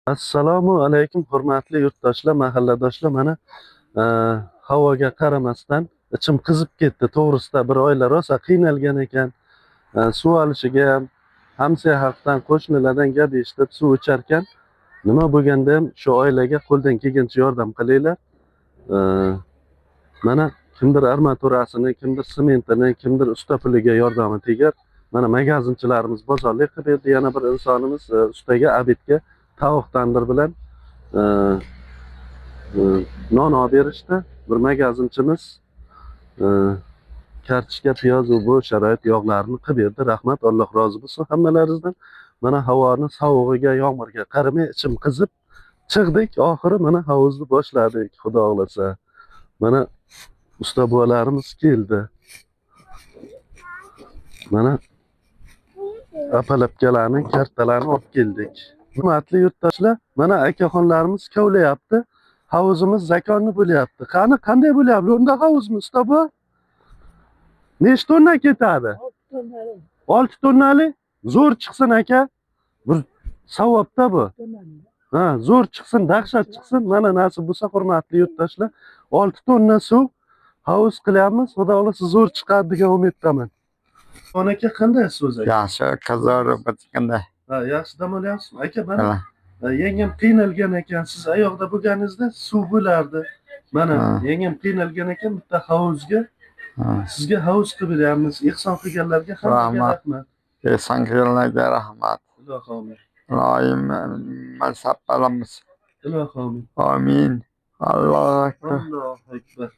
Assalomu alaykum hurmatli yurtdoshlar, mahalladoshlar. Mana e, havoga qaramasdan ichim qizib ketdi. To'g'risida bir oila rosa qiynalgan ekan. Suv olishiga ham hamsa xalqdan, qo'shnilardan gap eshitib suv icharkan, nima bo'lganda ham shu oilaga qo'ldan kelgancha yordam qilinglar. E, Mana kimdir armaturasini, kimdir sementini, kimdir usta puliga yordami tegar. Mana magazinchilarimiz bozorlik qilib berdi. Yana bir insonimiz ustaga, abidga tovuq tandir bilan e, non olib berishdi. Bir magazinchimiz e, kartoshka, piyoz va bu sharoit yog'larini qilib berdi. Rahmat, Alloh rozi bo'lsin hammalaringizdan. Mana havoni sovug'iga, yomg'irga qaramay ichim qizib chiqdik. Oxiri mana havuzni boshladik, xudo xohlasa. Mana usta buvalarimiz keldi. Mana apalapkalarni, kartalarni olib keldik. Hurmatli yurtdoshlar, mana akaxonlarimiz kovlayapti. Havuzimiz zakonni bo'lyapti. Qanday bo'lyapti? Unda havuzmi usta bu? Nechta tonna ketadi? 6 tonnali. Zo'r chiqsin aka. Bir savobda bu. Ha, zo'r chiqsin, dahshat chiqsin. Mana nasib bo'lsa hurmatli yurtdoshlar, 6 tonna suv havuz qilyapmiz. Xudo xolasa zo'r chiqadi degan umiddaman. Aka qanday so'z aka? Yaxshi, qizarib bitganda. Ha, yaxshi dam olyapsizmi? Aka, mana yengam qiynalgan ekan. Siz ayoqda bo'lganingizda suv bo'lardi. Mana yengam qiynalgan ekan, bitta havuzga sizga havuz qilib beryapmiz. Ehson qilganlarga hammaga rahmat. Ehson qilganlarga rahmat. Ilohi omin. Ilohim mansab qilamiz. Ilohi omin. Amin. Allohu akbar. Allohu akbar.